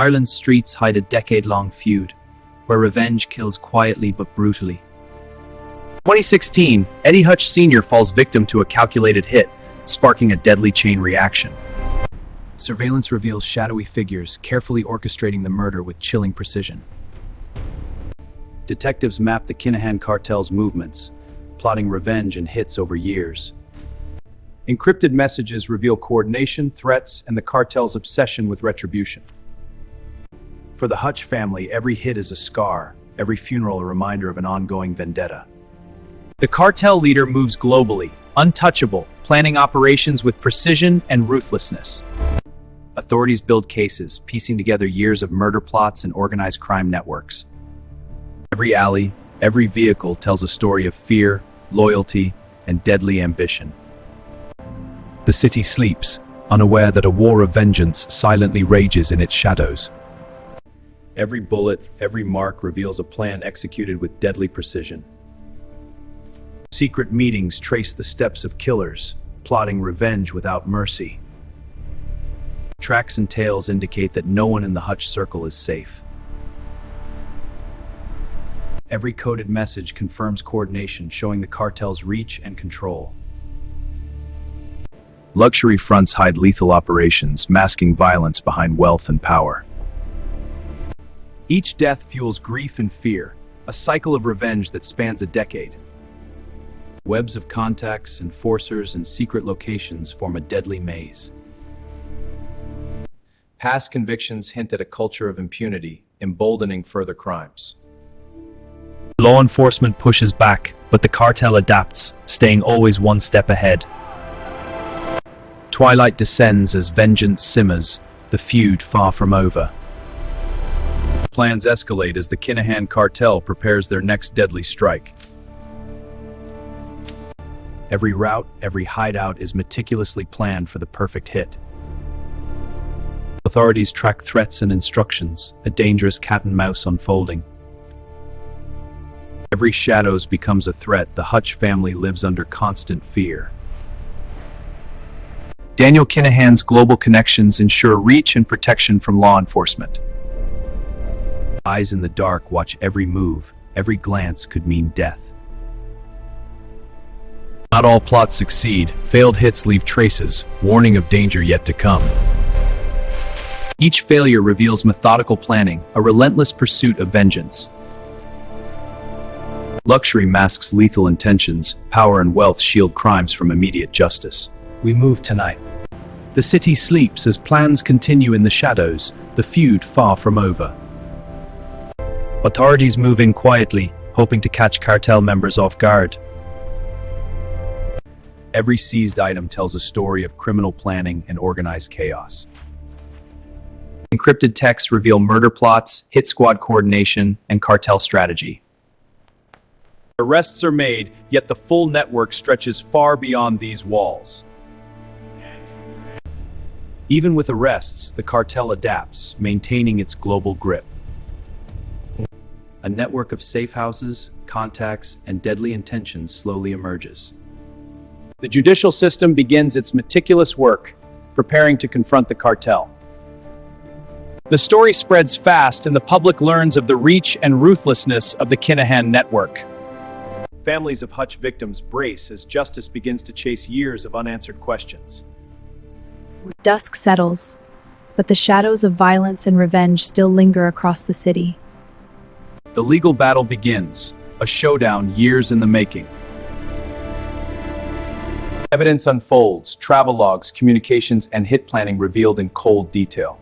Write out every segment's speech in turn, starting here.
Ireland's streets hide a decade-long feud, where revenge kills quietly but brutally. 2016, Eddie Hutch Sr. falls victim to a calculated hit, sparking a deadly chain reaction. Surveillance reveals shadowy figures carefully orchestrating the murder with chilling precision. Detectives map the Kinahan cartel's movements, plotting revenge and hits over years. Encrypted messages reveal coordination, threats, and the cartel's obsession with retribution. For the Hutch family, every hit is a scar, every funeral a reminder of an ongoing vendetta. The cartel leader moves globally, untouchable, planning operations with precision and ruthlessness. Authorities build cases, piecing together years of murder plots and organized crime networks. Every alley, every vehicle tells a story of fear, loyalty, and deadly ambition. The city sleeps, unaware that a war of vengeance silently rages in its shadows. Every bullet, every mark reveals a plan executed with deadly precision. Secret meetings trace the steps of killers, plotting revenge without mercy. Tracks and tails indicate that no one in the Hutch circle is safe. Every coded message confirms coordination, showing the cartel's reach and control. Luxury fronts hide lethal operations, masking violence behind wealth and power. Each death fuels grief and fear, a cycle of revenge that spans a decade. Webs of contacts, enforcers, and secret locations form a deadly maze. Past convictions hint at a culture of impunity, emboldening further crimes. Law enforcement pushes back, but the cartel adapts, staying always one step ahead. Twilight descends as vengeance simmers, the feud far from over. Plans escalate as the Kinahan cartel prepares their next deadly strike. Every route, every hideout is meticulously planned for the perfect hit. Authorities track threats and instructions, a dangerous cat-and-mouse unfolding. Every shadows becomes a threat, the Hutch family lives under constant fear. Daniel Kinahan's global connections ensure reach and protection from law enforcement. Eyes in the dark watch every move, every glance could mean death. Not all plots succeed, failed hits leave traces, warning of danger yet to come. Each failure reveals methodical planning, a relentless pursuit of vengeance. Luxury masks lethal intentions, power and wealth shield crimes from immediate justice. We move tonight. The city sleeps as plans continue in the shadows, the feud far from over. Authorities move in quietly, hoping to catch cartel members off guard. Every seized item tells a story of criminal planning and organized chaos. Encrypted texts reveal murder plots, hit squad coordination, and cartel strategy. Arrests are made, yet the full network stretches far beyond these walls. Even with arrests, the cartel adapts, maintaining its global grip. A network of safe houses, contacts, and deadly intentions slowly emerges. The judicial system begins its meticulous work, preparing to confront the cartel. The story spreads fast and the public learns of the reach and ruthlessness of the Kinahan network. Families of Hutch victims brace as justice begins to chase years of unanswered questions. Dusk settles, but the shadows of violence and revenge still linger across the city. The legal battle begins, a showdown years in the making. Evidence unfolds, travelogues, communications, and hit planning revealed in cold detail.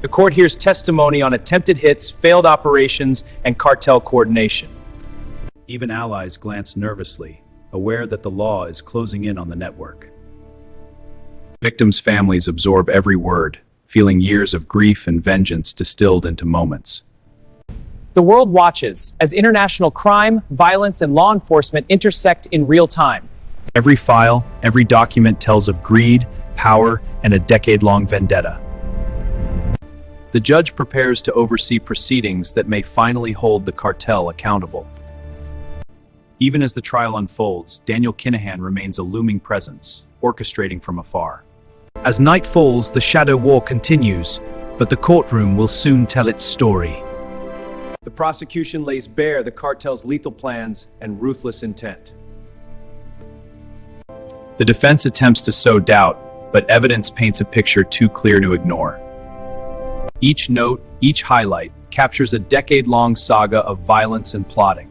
The court hears testimony on attempted hits, failed operations, and cartel coordination. Even allies glance nervously, aware that the law is closing in on the network. Victims' families absorb every word, feeling years of grief and vengeance distilled into moments. The world watches as international crime, violence, and law enforcement intersect in real time. Every file, every document tells of greed, power, and a decade-long vendetta. The judge prepares to oversee proceedings that may finally hold the cartel accountable. Even as the trial unfolds, Daniel Kinahan remains a looming presence, orchestrating from afar. As night falls, the shadow war continues, But the courtroom will soon tell its story. The prosecution lays bare the cartel's lethal plans and ruthless intent. The defense attempts to sow doubt, but evidence paints a picture too clear to ignore. Each note, each highlight, captures a decade-long saga of violence and plotting.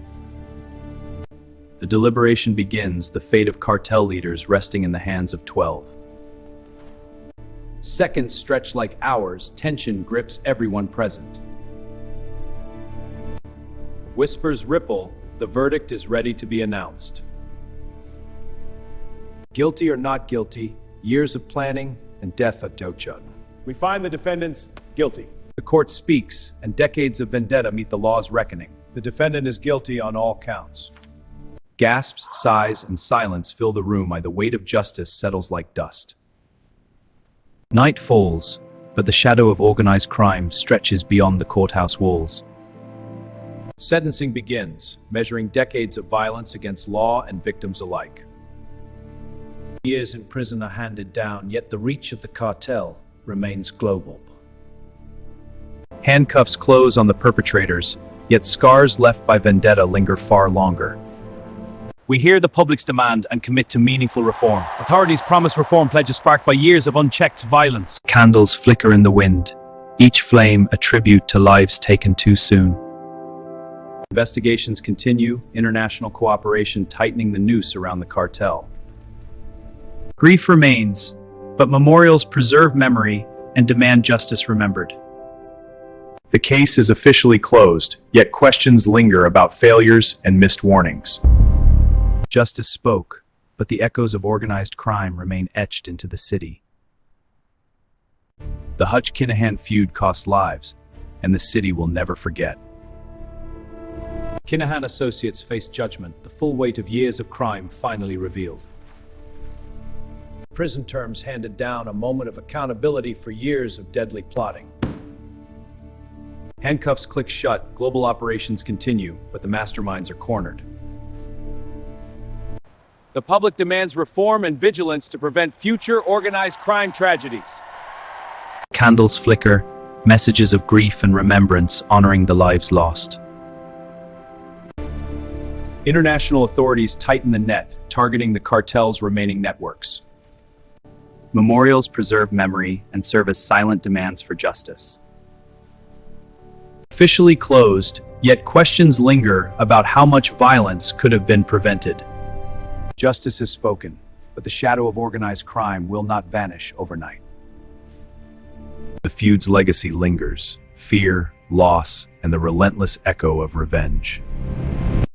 The deliberation begins, the fate of cartel leaders resting in the hands of 12. Seconds stretch like hours, tension grips everyone present. Whispers ripple, the verdict is ready to be announced. Guilty or not guilty, years of planning and death at Dochut. We find the defendants guilty. The court speaks, and decades of vendetta meet the law's reckoning. The defendant is guilty on all counts. Gasps, sighs, and silence fill the room while the weight of justice settles like dust. Night falls, but the shadow of organized crime stretches beyond the courthouse walls. Sentencing begins, measuring decades of violence against law and victims alike. Years in prison are handed down, yet the reach of the cartel remains global. Handcuffs close on the perpetrators, yet scars left by vendetta linger far longer. We hear the public's demand and commit to meaningful reform. Authorities promise reform pledges sparked by years of unchecked violence. Candles flicker in the wind, each flame a tribute to lives taken too soon. Investigations continue, international cooperation tightening the noose around the cartel. Grief remains, but memorials preserve memory and demand justice remembered. The case is officially closed, yet questions linger about failures and missed warnings. Justice spoke, but the echoes of organized crime remain etched into the city. The Hutch-Kinahan feud cost lives, and the city will never forget. Kinahan associates face judgment, the full weight of years of crime finally revealed. Prison terms handed down, a moment of accountability for years of deadly plotting. Handcuffs click shut, global operations continue, but the masterminds are cornered. The public demands reform and vigilance to prevent future organized crime tragedies. Candles flicker, messages of grief and remembrance honoring the lives lost. International authorities tighten the net, targeting the cartel's remaining networks. Memorials preserve memory and serve as silent demands for justice. Officially closed, yet questions linger about how much violence could have been prevented. Justice has spoken, but the shadow of organized crime will not vanish overnight. The feud's legacy lingers, fear, loss, and the relentless echo of revenge.